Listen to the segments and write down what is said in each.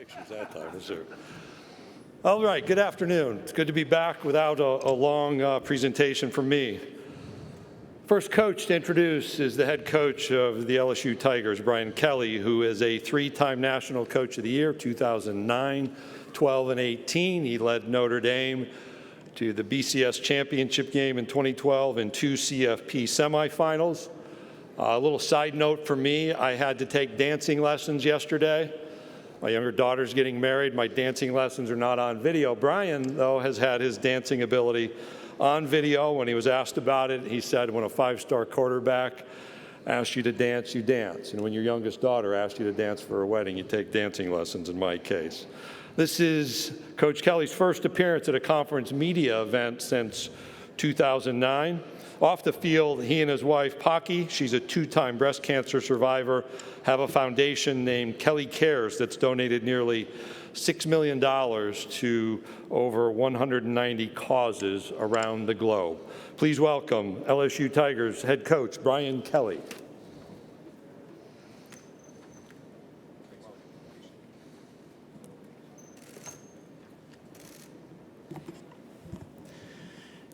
pictures that time, is there? All right, good afternoon. It's good to be back without a long presentation from me. First coach to introduce is the head coach of the LSU Tigers, Brian Kelly, who is a three-time National Coach of the Year, 2009, 12, and 18. He led Notre Dame to the BCS championship game in 2012 and 2 CFP semifinals. A little side note for me, I had to take dancing lessons yesterday. My younger daughter's getting married. My dancing lessons are not on video. Brian, though, has had his dancing ability on video. When he was asked about it, he said, when a five-star quarterback asks you to dance, you dance. And when your youngest daughter asks you to dance for a wedding, you take dancing lessons in my case. This is Coach Kelly's first appearance at a conference media event since 2009. Off the field, he and his wife, Pocky, she's a two-time breast cancer survivor, have a foundation named Kelly Cares that's donated nearly $6 million to over 190 causes around the globe. Please welcome LSU Tigers head coach Brian Kelly.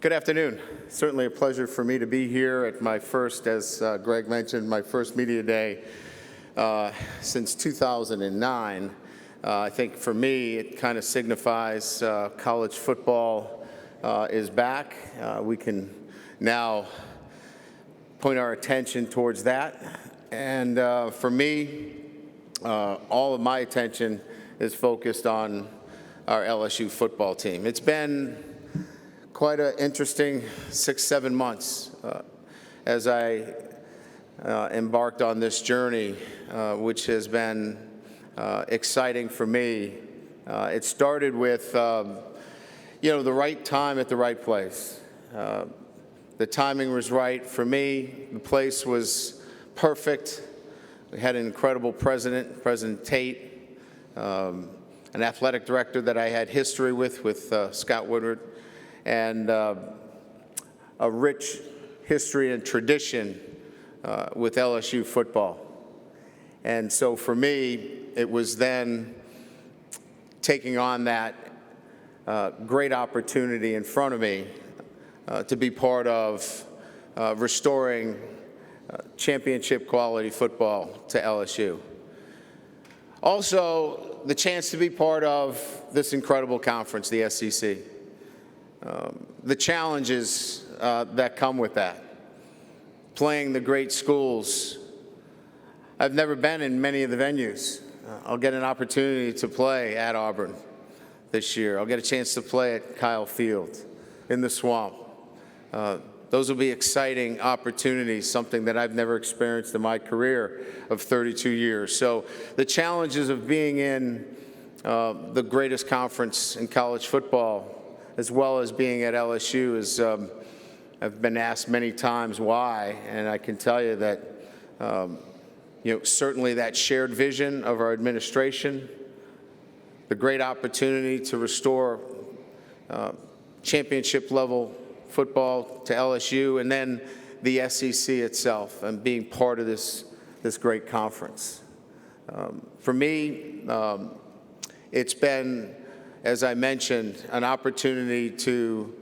Good afternoon. Certainly a pleasure for me to be here at my first, as Greg mentioned, my first media day since 2009. I think for me, it kind of signifies college football is back. We can now point our attention towards that. And for me, all of my attention is focused on our LSU football team. It's been quite an interesting 6-7 months as I embarked on this journey, which has been exciting for me. It started with, the right time at the right place. The timing was right for me. The place was perfect. We had an incredible president, President Tate, an athletic director that I had history with Scott Woodward, and a rich history and tradition with LSU football. And so for me, it was then taking on that great opportunity in front of me to be part of restoring championship quality football to LSU. Also, the chance to be part of this incredible conference, the SEC. The challenges that come with that. Playing the great schools. I've never been in many of the venues. I'll get an opportunity to play at Auburn this year. I'll get a chance to play at Kyle Field, in the Swamp. Those will be exciting opportunities, something that I've never experienced in my career of 32 years. So the challenges of being in the greatest conference in college football, as well as being at LSU, is I've been asked many times why, and I can tell you that certainly that shared vision of our administration, the great opportunity to restore championship level football to LSU, and then the SEC itself, and being part of this great conference. For me, it's been, as I mentioned, an opportunity to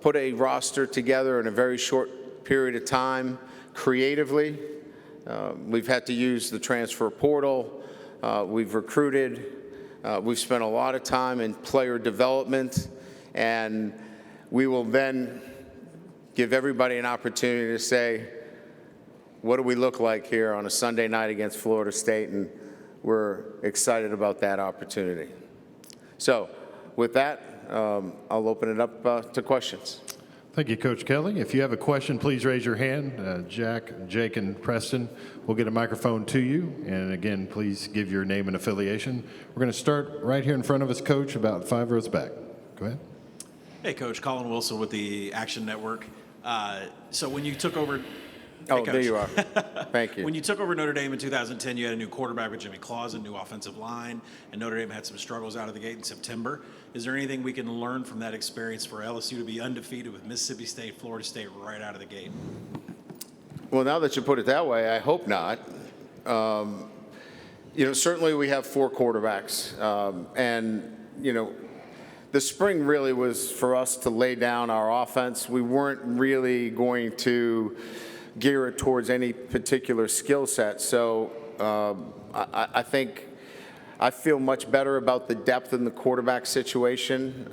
put a roster together in a very short period of time creatively. We've had to use the transfer portal. We've recruited. We've spent a lot of time in player development, and we will then give everybody an opportunity to say, what do we look like here on a Sunday night against Florida State? And we're excited about that opportunity. So with that, I'll open it up to questions. Thank you, Coach Kelly. If you have a question, please raise your hand. Jack, Jake, and Preston will get a microphone to you. And again, please give your name and affiliation. We're going to start right here in front of us, Coach, about 5 rows back. Go ahead. Hey, Coach. Colin Wilson with the Action Network. So when you took over... Oh, there you are. Thank you. When you took over Notre Dame in 2010, you had a new quarterback with Jimmy Clausen, new offensive line, and Notre Dame had some struggles out of the gate in September. Is there anything we can learn from that experience for LSU to be undefeated with Mississippi State, Florida State right out of the gate? Well, now that you put it that way, I hope not. Certainly we have 4 quarterbacks. The spring really was for us to lay down our offense. We weren't really going to gear it towards any particular skill set. So I think I feel much better about the depth in the quarterback situation.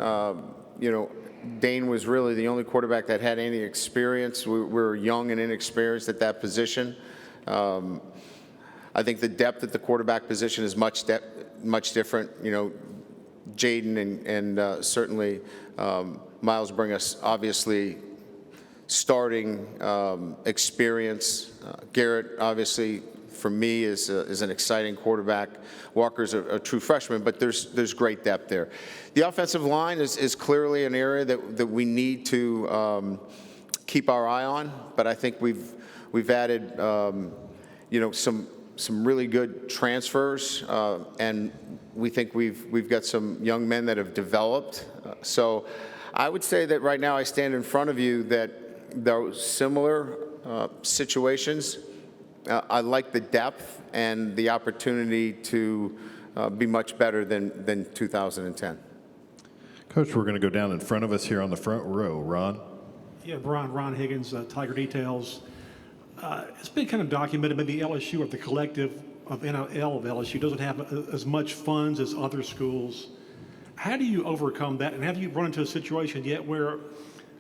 Dane was really the only quarterback that had any experience. We were young and inexperienced at that position. I think the depth at the quarterback position is much different. Jaden and certainly Miles bring us obviously starting experience. Garrett obviously for me is an exciting quarterback. Walker's a true freshman, but there's great depth there. The offensive line is clearly an area that we need to keep our eye on, but I think we've added some really good transfers, and we think we've got some young men that have developed. So I would say that right now I stand in front of you that those similar situations, I like the depth and the opportunity to be much better than 2010. Coach, we're going to go down in front of us here on the front row. Ron? Yeah, Ron Higgins, Tiger Details. It's been kind of documented, maybe LSU or the collective of NIL of LSU doesn't have as much funds as other schools. How do you overcome that? And have you run into a situation yet where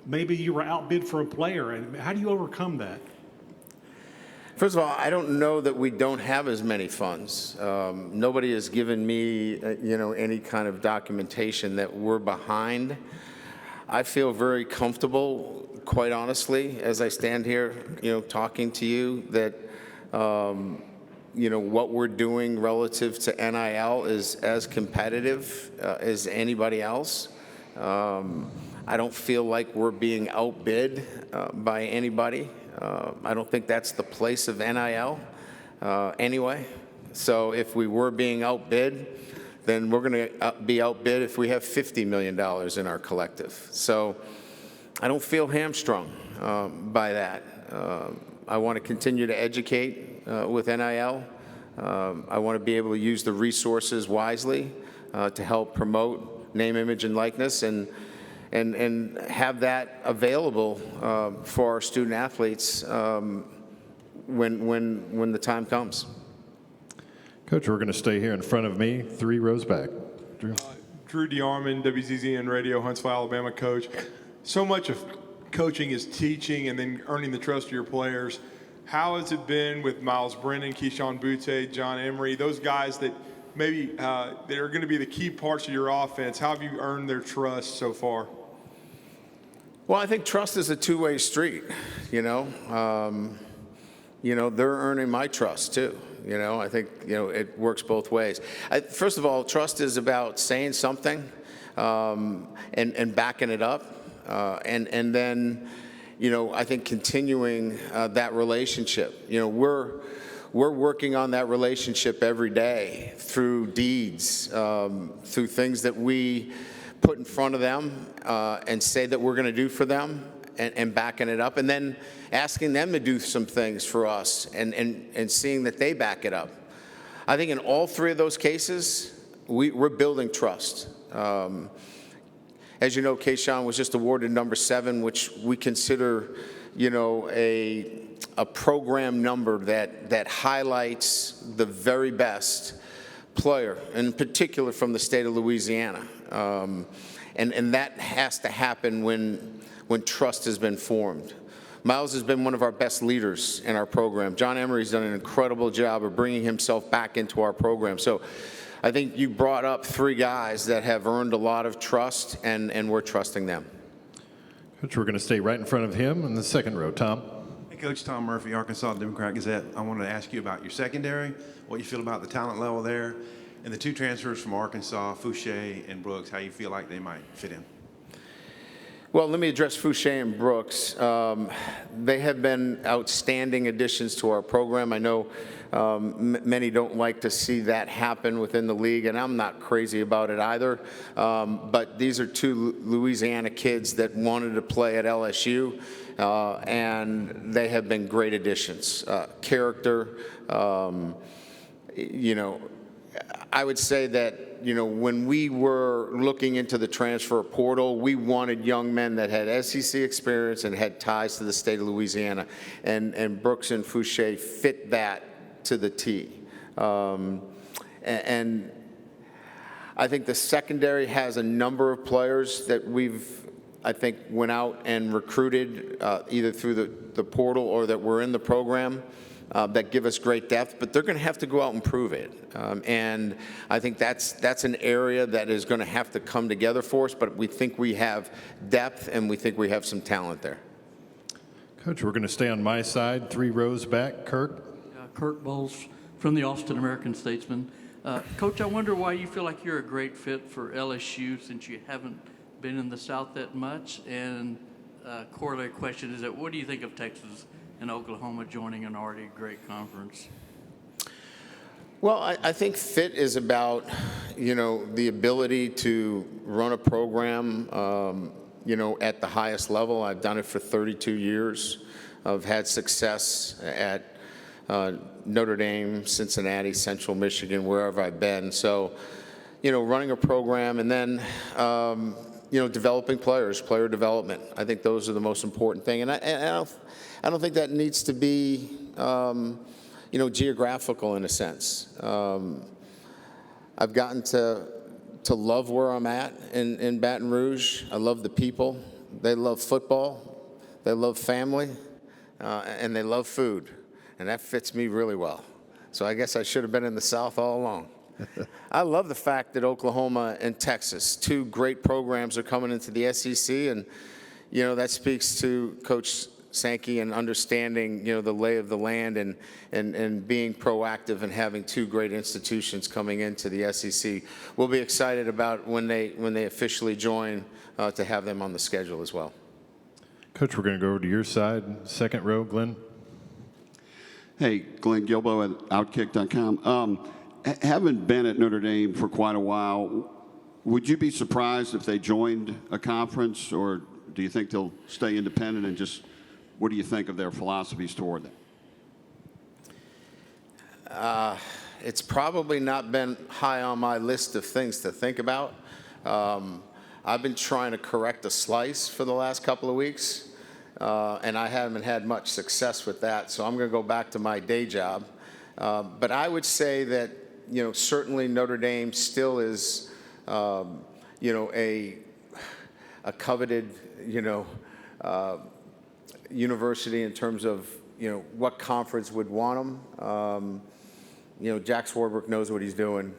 maybe you were outbid for a player? And how do you overcome that? First of all, I don't know that we don't have as many funds. Nobody has given me, any kind of documentation that we're behind. I feel very comfortable, quite honestly, as I stand here, talking to you, that, what we're doing relative to NIL is as competitive as anybody else. I don't feel like we're being outbid by anybody. I don't think that's the place of NIL anyway. So if we were being outbid, then we're going to be outbid if we have $50 million in our collective. So I don't feel hamstrung by that. I want to continue to educate with NIL. I want to be able to use the resources wisely to help promote name, image, and likeness, and have that available for our student athletes when the time comes. Coach, we're going to stay here in front of me, 3 rows back. Drew? Drew DeArmond, WZZN Radio, Huntsville, Alabama coach. So much of coaching is teaching and then earning the trust of your players. How has it been with Miles Brennan, Keyshawn Butte, John Emery, those guys that maybe that are going to be the key parts of your offense? How have you earned their trust so far? Well, I think trust is a two-way street, they're earning my trust too. I think, it works both ways. First of all, trust is about saying something and backing it up. And then, I think continuing that relationship. We're working on that relationship every day through deeds, through things that we put in front of them and say that we're going to do for them, and backing it up, and then asking them to do some things for us and seeing that they back it up. I think in all 3 of those cases, we're building trust. As you know, Keyshawn was just awarded number 7, which we consider, a program number that highlights the very best player, in particular from the state of Louisiana. And that has to happen when trust has been formed. Miles has been one of our best leaders in our program. John Emery's done an incredible job of bringing himself back into our program. So I think you brought up 3 guys that have earned a lot of trust, and we're trusting them. Coach, we're going to stay right in front of him in the second row. Tom? Hey, Coach Tom Murphy, Arkansas Democrat Gazette. I wanted to ask you about your secondary, what you feel about the talent level there, and the 2 transfers from Arkansas, Fouché and Brooks, how you feel like they might fit in. Well, let me address Fouché and Brooks. They have been outstanding additions to our program. I know many don't like to see that happen within the league, and I'm not crazy about it either. But these are 2 Louisiana kids that wanted to play at LSU, and they have been great additions. Character, I would say that, when we were looking into the transfer portal, we wanted young men that had SEC experience and had ties to the state of Louisiana, and Brooks and Fouché fit that to the T. And I think the secondary has a number of players that I think went out and recruited either through the portal or that were in the program that give us great depth, but they're going to have to go out and prove it. And I think that's an area that is going to have to come together for us, but we think we have depth and we think we have some talent there. Coach, we're going to stay on my side, 3 rows back. Kirk? Kurt Bowles from the Austin American-Statesman. Coach, I wonder why you feel like you're a great fit for LSU since you haven't been in the South that much. And corollary question is that what do you think of Texas and Oklahoma joining an already great conference? Well, I think fit is about, the ability to run a program, at the highest level. I've done it for 32 years. I've had success at Notre Dame, Cincinnati, Central Michigan, wherever I've been. So, running a program and then, developing players, player development. I think those are the most important thing. And I don't think that needs to be, geographical in a sense. I've gotten to love where I'm at in Baton Rouge. I love the people. They love football. They love family. And they love food. And that fits me really well. So I guess I should have been in the South all along. I love the fact that Oklahoma and Texas, 2 great programs, are coming into the SEC. And, that speaks to Coach Sankey and understanding, the lay of the land and being proactive and having 2 great institutions coming into the SEC. We'll be excited about when they officially join to have them on the schedule as well. Coach, we're going to go over to your side, second row, Glenn. Hey, Glenn Gilbo at Outkick.com. Having been at Notre Dame for quite a while, would you be surprised if they joined a conference, or do you think they'll stay independent, and just what do you think of their philosophies toward that? It's probably not been high on my list of things to think about. I've been trying to correct a slice for the last couple of weeks, and I haven't had much success with that, so I'm going to go back to my day job. But I would say that, certainly Notre Dame still is, a coveted, university in terms of, what conference would want them. Jack Swarbrick knows what he's doing.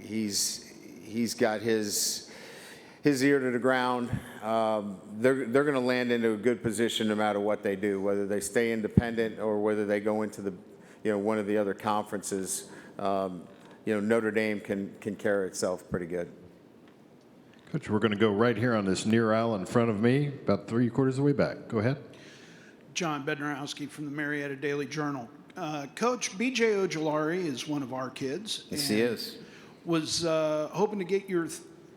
He's got his ear to the ground. They're going to land into a good position no matter what they do, whether they stay independent or whether they go into the, one of the other conferences. Notre Dame can carry itself pretty good. Coach, we're going to go right here on this near aisle in front of me, about 3/4 of the way back. Go ahead. John Bednarowski from the Marietta Daily Journal. Coach, B.J. Ojulari is one of our kids. Yes, he is. Was hoping to get your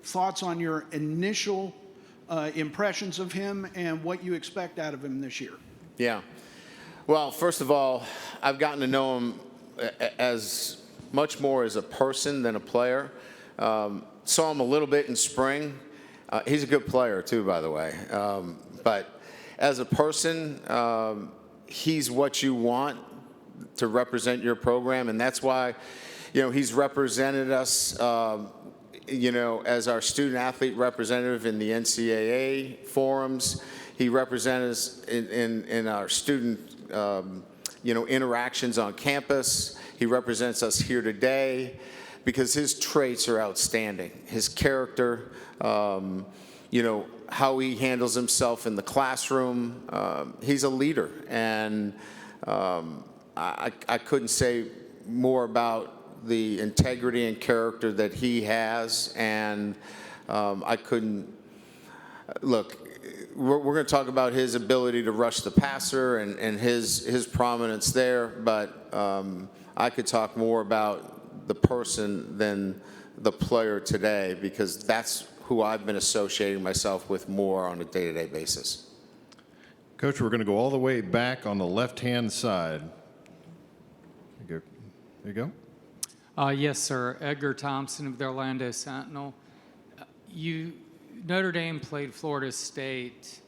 thoughts on your initial impressions of him and what you expect out of him this year. Yeah. Well, first of all, I've gotten to know him as much more as a person than a player. Saw him a little bit in spring. He's a good player, too, by the way. But as a person, he's what you want to represent your program, and that's why, he's represented us, as our student-athlete representative in the NCAA forums. He represented us in our student, interactions on campus. He represents us here today because his traits are outstanding. His character, how he handles himself in the classroom. He's a leader, and I couldn't say more about the integrity and character that he has, and I couldn't look. We're going to talk about his ability to rush the passer and his prominence there, but I could talk more about the person than the player today, because that's who I've been associating myself with more on a day-to-day basis. Coach, we're going to go all the way back on the left-hand side. There you go. Yes, sir. Edgar Thompson of the Orlando Sentinel. Notre Dame played Florida State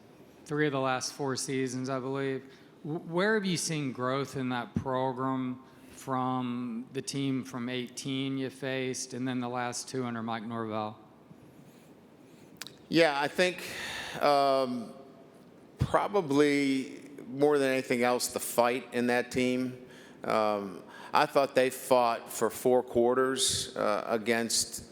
3 of the last 4 seasons, I believe. Where have you seen growth in that program from the team from 18 you faced and then the last 2 under Mike Norvell? Yeah, I think probably more than anything else, the fight in that team. I thought they fought for 4 quarters against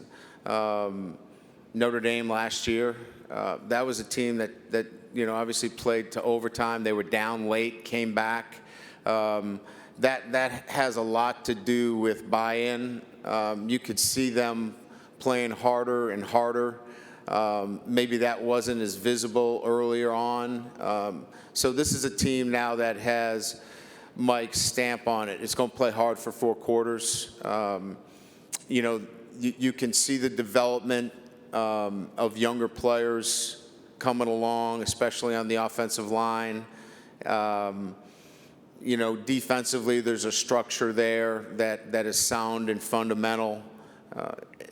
Notre Dame last year. That was a team that obviously played to overtime. They were down late, came back. That has a lot to do with buy-in. You could see them playing harder and harder. Maybe that wasn't as visible earlier on. So this is a team now that has Mike's stamp on it. It's going to play hard for 4 quarters. You can see the development of younger players coming along, especially on the offensive line. Defensively, there's a structure there that is sound and fundamental.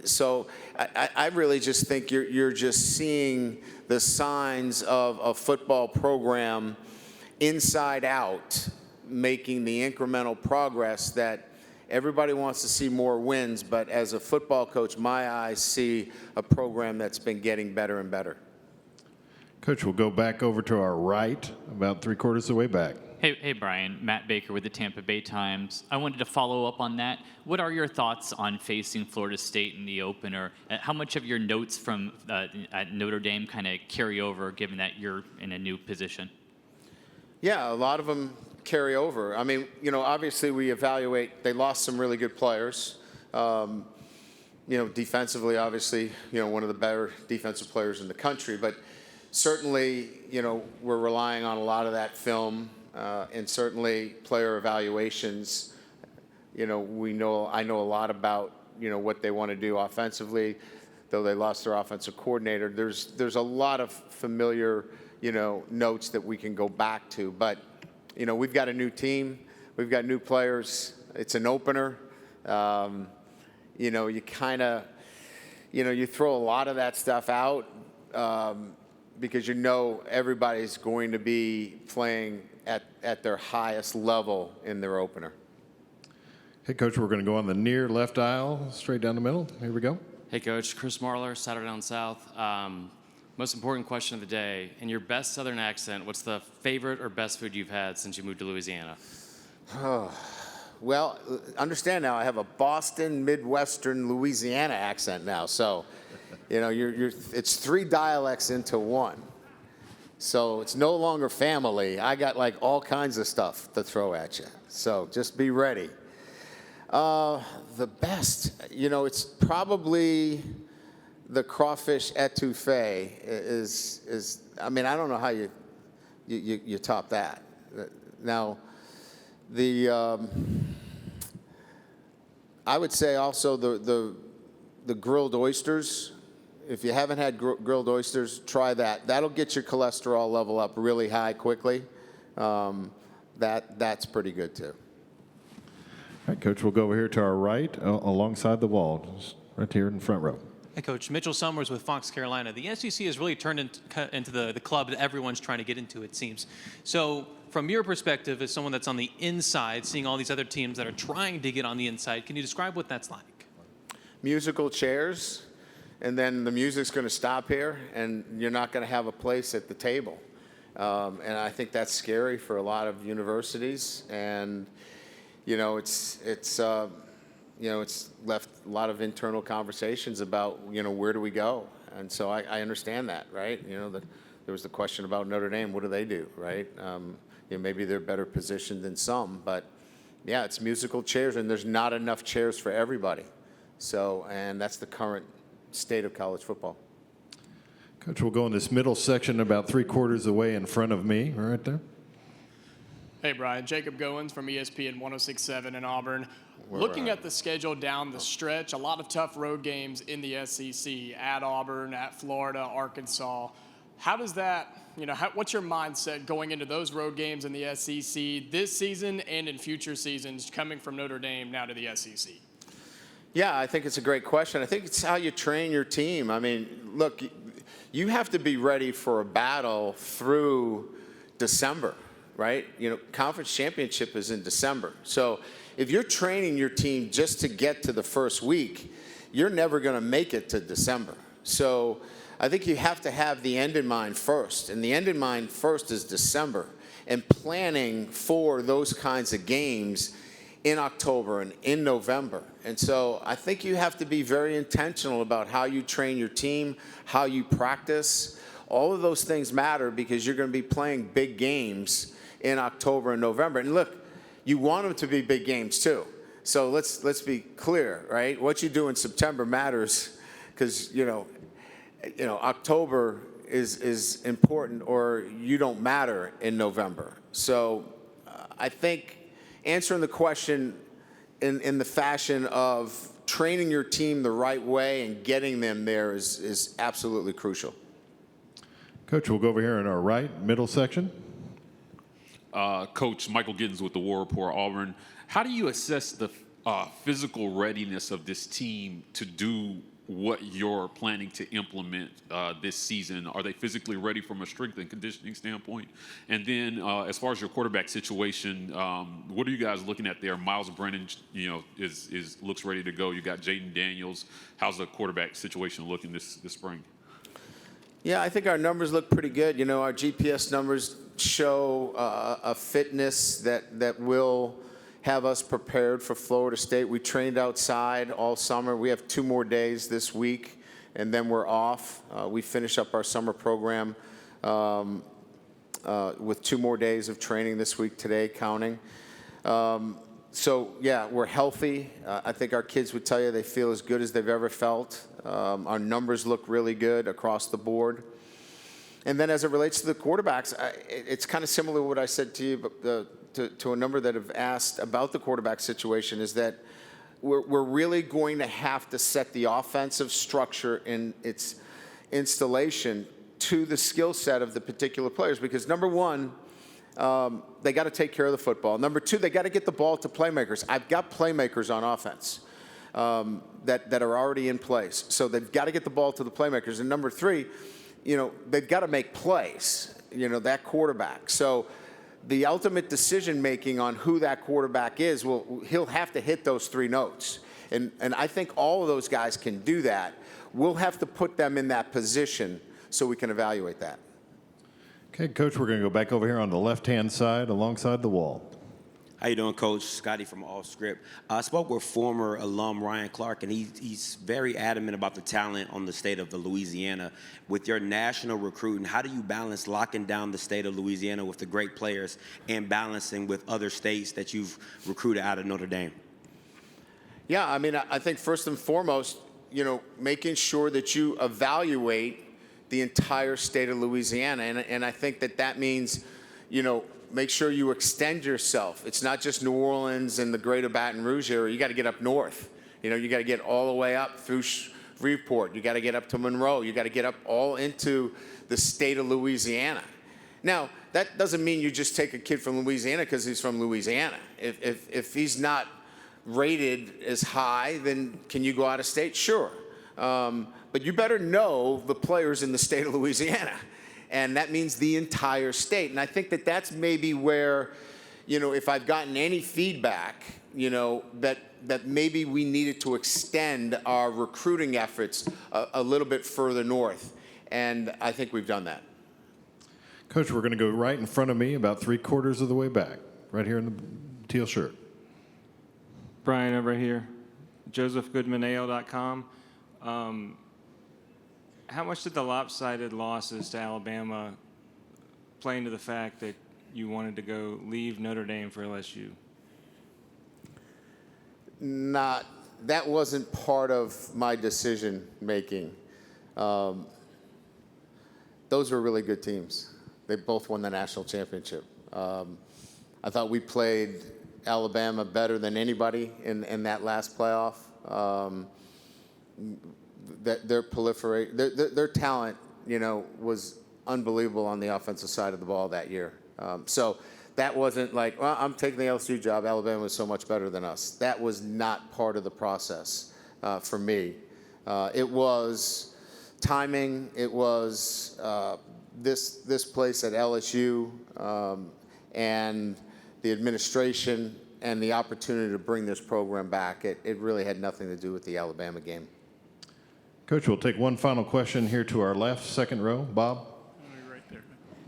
So I really just think you're just seeing the signs of a football program inside out, making the incremental progress that everybody wants to see more wins, but as a football coach, my eyes see a program that's been getting better and better. Coach, we'll go back over to our right, about 3/4 of the way back. Hey, Brian. Matt Baker with the Tampa Bay Times. I wanted to follow up on that. What are your thoughts on facing Florida State in the opener? How much of your notes from at Notre Dame kind of carry over, given that you're in a new position? Yeah, a lot of them carry over. I mean, obviously we evaluate. They lost some really good players. Defensively, obviously, one of the better defensive players in the country. But certainly, we're relying on a lot of that film. And certainly player evaluations, I know a lot about, what they want to do offensively, though they lost their offensive coordinator. There's a lot of familiar, notes that we can go back to. But, we've got a new team. We've got new players. It's an opener. You kind of, you throw a lot of that stuff out because everybody's going to be playing at their highest level in their opener. Hey, Coach, we're going to go on the near left aisle, straight down the middle. Here we go. Hey, Coach. Chris Marler, Saturday Down South. Most important question of the day. In your best Southern accent, what's the favorite or best food you've had since you moved to Louisiana? Well, understand now, I have a Boston, Midwestern, Louisiana accent now. So, it's 3 dialects into one. So it's no longer family. I got like all kinds of stuff to throw at you. So just be ready. The best, it's probably the crawfish etouffee is. I mean, I don't know how you top that. Now, I would say also the grilled oysters. If you haven't had grilled oysters, try that. That'll get your cholesterol level up really high quickly. That's pretty good too. All right, Coach, we'll go over here to our right, alongside the wall, just right here in the front row. Hey, Coach. Mitchell Summers with Fox Carolina. The SEC has really turned into the club that everyone's trying to get into, it seems. So from your perspective, as someone that's on the inside, seeing all these other teams that are trying to get on the inside, can you describe what that's like? Musical chairs. And then the music's going to stop here, and you're not going to have a place at the table. And I think that's scary for a lot of universities. And, it's left a lot of internal conversations about, where do we go? And so I understand that, right? There was the question about Notre Dame. What do they do, right? Maybe they're better positioned than some. But, yeah, it's musical chairs, and there's not enough chairs for everybody. So, and that's the current state of college football. Coach, we'll go in this middle section about 3/4 away in front of me, right there. Hey, Brian. Jacob Goins from ESPN 106.7 in Auburn. Looking at the schedule down the stretch, a lot of tough road games in the SEC, at Auburn, at Florida, Arkansas. How does that, what's your mindset going into those road games in the SEC this season and in future seasons coming from Notre Dame now to the SEC? Yeah, I think it's a great question. I think it's how you train your team. I mean, look, you have to be ready for a battle through December, right? You know, conference championship is in December. So if you're training your team just to get to the first week, you're never going to make it to December. So I think you have to have the end in mind first. And the end in mind first is December, and planning for those kinds of games in October and in November. And so I think you have to be very intentional about how you train your team, how you practice. All of those things matter because you're going to be playing big games in October and November. And look, you want them to be big games too. So let's be clear, right? What you do in September matters because, you know, October is important, or you don't matter in November. So I think answering the question in the fashion of training your team the right way and getting them there is absolutely crucial. Coach, we'll go over here in our right, middle section. Coach Michael Giddens with the War Report, Auburn. How do you assess the physical readiness of this team to do what you're planning to implement this season? Are they physically ready from a strength and conditioning standpoint? And then as far as your quarterback situation, what are you guys looking at there? Miles Brennan, you know, looks ready to go. You got Jaden Daniels. How's the quarterback situation looking this spring? Yeah, I think our numbers look pretty good. You know, our GPS numbers show a fitness that will have us prepared for Florida State. We trained outside all summer. We have 2 more days this week, and then we're off. We finish up our summer program with 2 more days of training this week, today counting. So, yeah, we're healthy. I think our kids would tell you they feel as good as they've ever felt. Our numbers look really good across the board. And then as it relates to the quarterbacks, it's kind of similar to what I said to you, but to a number that have asked about the quarterback situation, is that we're really going to have to set the offensive structure in its installation to the skill set of the particular players. Because number one, they got to take care of the football. Number two, they got to get the ball to playmakers. I've got playmakers on offense that are already in place. So they've got to get the ball to the playmakers. And number three, you know, they've got to make plays, you know, that quarterback. So the ultimate decision-making on who that quarterback is, well, he'll have to hit those 3 notes. And I think all of those guys can do that. We'll have to put them in that position so we can evaluate that. Okay, Coach, we're going to go back over here on the left-hand side alongside the wall. How you doing, Coach? Scotty from All Script. I spoke with former alum Ryan Clark, and he's very adamant about the talent on the state of Louisiana. With your national recruiting, how do you balance locking down the state of Louisiana with the great players and balancing with other states that you've recruited out of Notre Dame? Yeah, I mean, I think first and foremost, you know, making sure that you evaluate the entire state of Louisiana. And I think that means, you know, make sure you extend yourself. It's not just New Orleans and the greater Baton Rouge area. You got to get up north. You know, you got to get all the way up through Shreveport. You got to get up to Monroe. You got to get up all into the state of Louisiana. Now, that doesn't mean you just take a kid from Louisiana because he's from Louisiana. If he's not rated as high, then can you go out of state? Sure. But you better know the players in the state of Louisiana. And that means the entire state. And I think that's maybe where, you know, if I've gotten any feedback, you know, that maybe we needed to extend our recruiting efforts a little bit further north. And I think we've done that. Coach, we're going to go right in front of me, about 3/4 of the way back, right here in the teal shirt. Brian over here, josephgoodmanale.com. How much did the lopsided losses to Alabama play into the fact that you wanted to leave Notre Dame for LSU? That wasn't part of my decision making. Those were really good teams. They both won the national championship. I thought we played Alabama better than anybody in that last playoff. Their talent, you know, was unbelievable on the offensive side of the ball that year. So that wasn't like, well, I'm taking the LSU job. Alabama was so much better than us. That was not part of the process. for me. It was timing. It was this place at LSU and the administration and the opportunity to bring this program back. It really had nothing to do with the Alabama game. Coach, we'll take one final question here to our left, second row. Bob? Right there.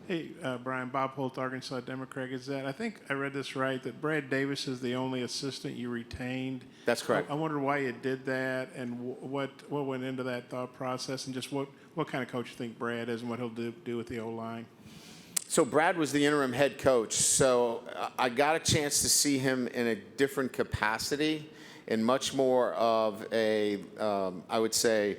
Hey, Brian, Bob Holt, Arkansas Democrat Gazette. I think I read this right, that Brad Davis is the only assistant you retained. That's correct. I wonder why you did that and what went into that thought process, and just what kind of coach you think Brad is and what he'll do with the O-line. So Brad was the interim head coach, so I got a chance to see him in a different capacity, in much more of a, I would say,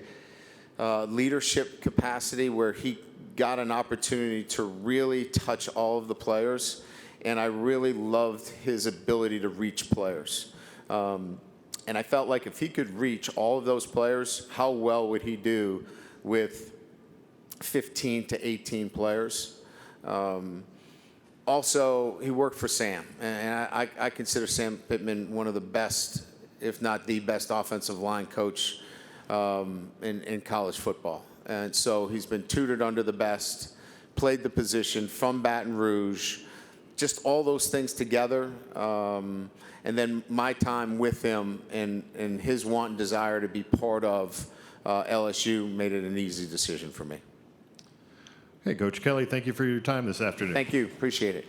leadership capacity, where he got an opportunity to really touch all of the players, and I really loved his ability to reach players. And I felt like if he could reach all of those players, how well would he do with 15 to 18 players? Also, he worked for Sam, and I consider Sam Pittman one of the best, if not the best, offensive line coach in college football. And so he's been tutored under the best, played the position from Baton Rouge, just all those things together. And then my time with him and his want and desire to be part of LSU made it an easy decision for me. Hey, Coach Kelly, thank you for your time this afternoon. Thank you. Appreciate it.